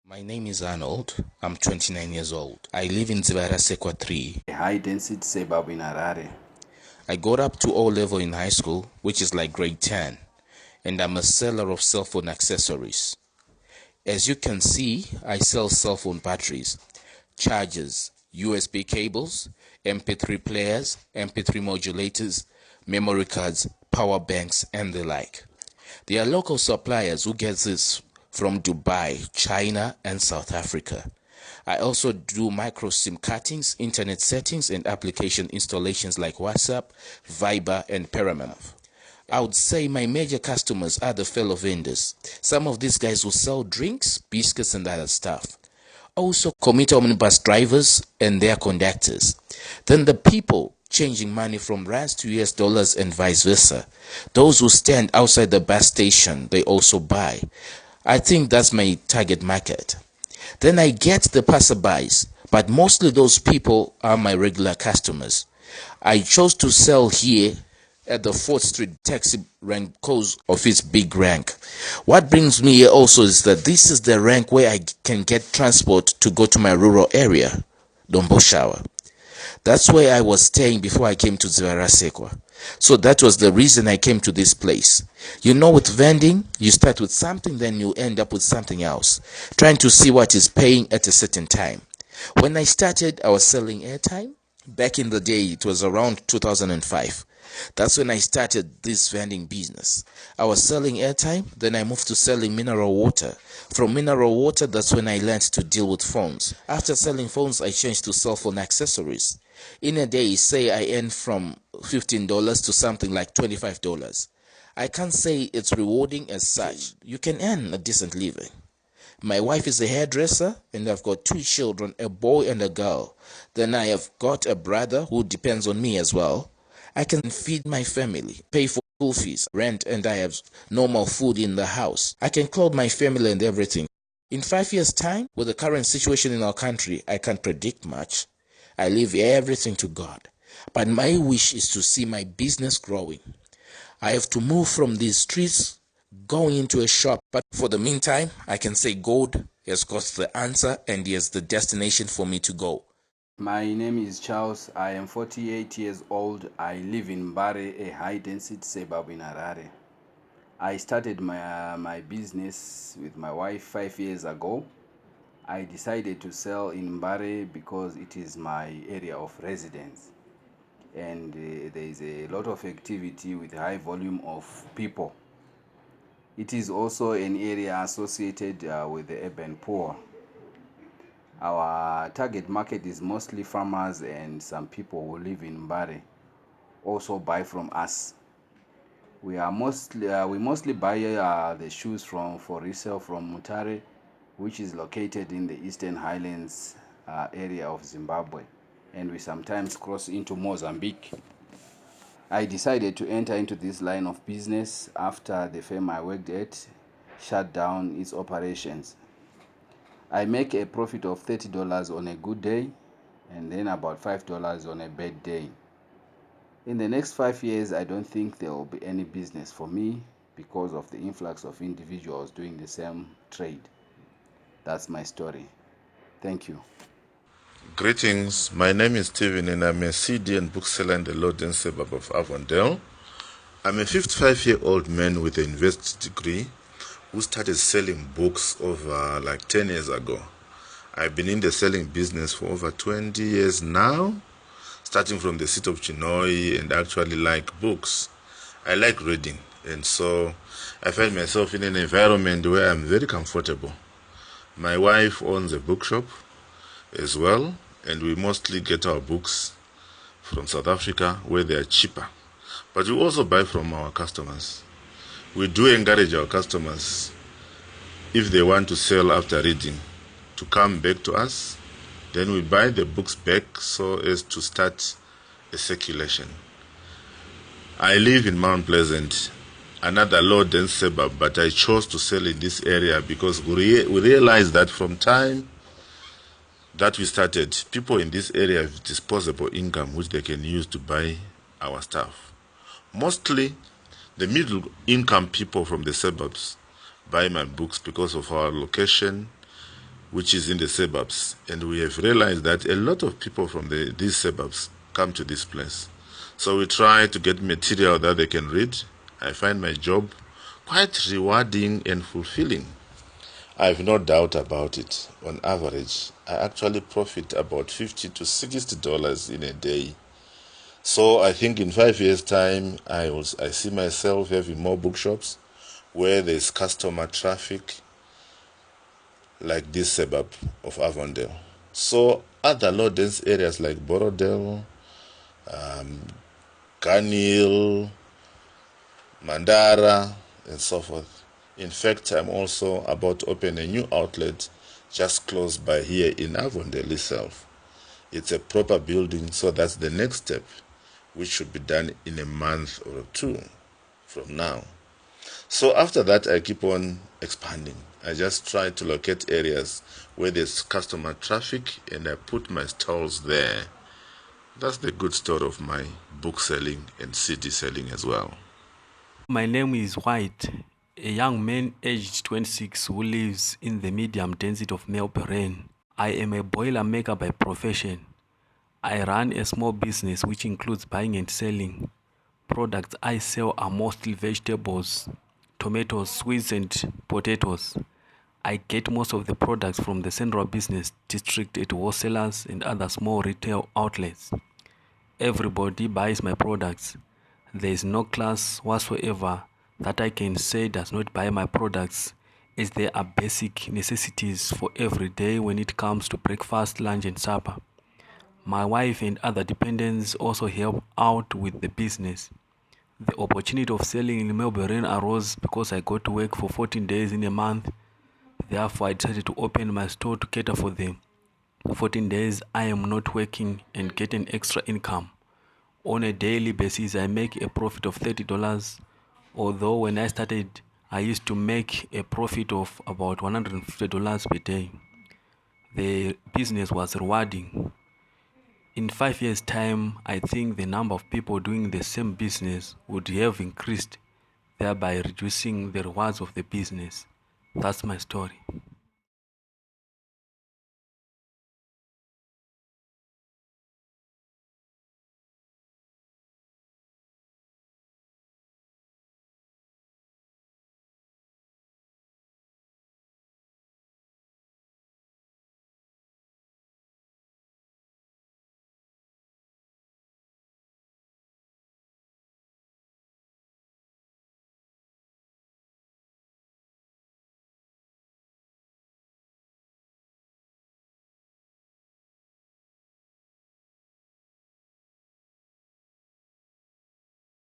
My name is Arnold. I'm 29 years old. I live in Dzivarasekwa 3, a high-density suburb in Harare. I got up to O level in high school, which is like grade 10, and I'm a seller of cell phone accessories. As you can see, I sell cell phone batteries, chargers, USB cables, MP3 players, MP3 modulators, memory cards, power banks, and the like. There are local suppliers who get this from Dubai, China, and South Africa. I also do micro SIM cuttings, internet settings, and application installations like WhatsApp, Viber, and Paramount. I would say my major customers are the fellow vendors. Some of these guys will sell drinks, biscuits, and other stuff. Also, commuter omnibus drivers and their conductors. Then the people changing money from rands to US dollars and vice versa. Those who stand outside the bus station, they also buy. I think that's my target market. Then I get the passerbys, but mostly those people are my regular customers. I chose to sell here at the 4th Street taxi rank because of its big rank. What brings me here also is that this is the rank where I can get transport to go to my rural area, Domboshawa. That's where I was staying before I came to Dzivarasekwa. So that was the reason I came to this place. You know, with vending, you start with something, then you end up with something else, trying to see what is paying at a certain time. When I started, I was selling airtime. Back in the day, it was around 2005. That's when I started this vending business. I was selling airtime, then I moved to selling mineral water. From mineral water, that's when I learned to deal with phones. After selling phones, I changed to cell phone accessories. In a day, say I earn from $15 to something like $25. I can't say it's rewarding as such. You can earn a decent living. My wife is a hairdresser, and I've got 2 children, a boy and a girl. Then I have got a brother who depends on me as well. I can feed my family, pay for school fees, rent, and I have normal food in the house. I can clothe my family and everything. In 5 years' time, with the current situation in our country, I can't predict much. I leave everything to God. But my wish is to see my business growing. I have to move from these streets going into a shop, but for the meantime, I can say God has got the answer and He has the destination for me to go. My name is Charles. I am 48 years old. I live in Mbare, a high-density suburb in Harare. I started my business with my wife 5 years ago. I decided to sell in Mbare because it is my area of residence, and there is a lot of activity with high volume of people. It is also an area associated with the urban poor. Our target market is mostly farmers, and some people who live in Mbare also buy from us. We mostly buy the shoes for resale from Mutare, which is located in the Eastern Highlands area of Zimbabwe, and we sometimes cross into Mozambique. I decided to enter into this line of business after the firm I worked at shut down its operations. I make a profit of $30 on a good day, and then about $5 on a bad day. In the next 5 years, I don't think there will be any business for me because of the influx of individuals doing the same trade. That's my story. Thank you. Greetings, my name is Steven and I'm a CD and bookseller in the Loden suburb of Avondale. I'm a 55-year-old man with a university degree who started selling books over like 10 years ago. I've been in the selling business for over 20 years now, starting from the city of Chinhoyi, and actually like books. I like reading, and so I find myself in an environment where I'm very comfortable. My wife owns a bookshop as well, and we mostly get our books from South Africa where they are cheaper. But we also buy from our customers. We do encourage our customers, if they want to sell after reading, to come back to us. Then we buy the books back so as to start a circulation. I live in Mount Pleasant, another low-dense suburb, but I chose to sell in this area because we realized that from time that we started, people in this area have disposable income which they can use to buy our stuff. Mostly, the middle income people from the suburbs buy my books because of our location which is in the suburbs. And we have realized that a lot of people from these suburbs come to this place. So we try to get material that they can read. I find my job quite rewarding and fulfilling. I have no doubt about it. On average, I actually profit about $50 to $60 in a day. So I think in 5 years' time, I see myself having more bookshops where there's customer traffic, like this suburb of Avondale. So other low-dense areas like Borodale, Ganil, Mandara, and so forth. In fact, I'm also about to open a new outlet just close by here in Avondale itself. It's a proper building, so that's the next step, which should be done in a month or two from now. So after that, I keep on expanding. I just try to locate areas where there's customer traffic and I put my stalls there. That's the good story of my book selling and CD selling as well. My name is White, a young man aged 26 who lives in the medium density of Melbourne. I am a boiler maker by profession. I run a small business which includes buying and selling. Products I sell are mostly vegetables, tomatoes, sweets and potatoes. I get most of the products from the central business district at wholesalers and other small retail outlets. Everybody buys my products. There is no class whatsoever that I can say does not buy my products, as they are basic necessities for every day when it comes to breakfast, lunch and supper. My wife and other dependents also help out with the business. The opportunity of selling in Melbourne arose because I got to work for 14 days in a month. Therefore, I decided to open my store to cater for them. 14 days I am not working and get an extra income. On a daily basis, I make a profit of $30, although when I started, I used to make a profit of about $150 per day. The business was rewarding. In 5 years' time, I think the number of people doing the same business would have increased, thereby reducing the rewards of the business. That's my story.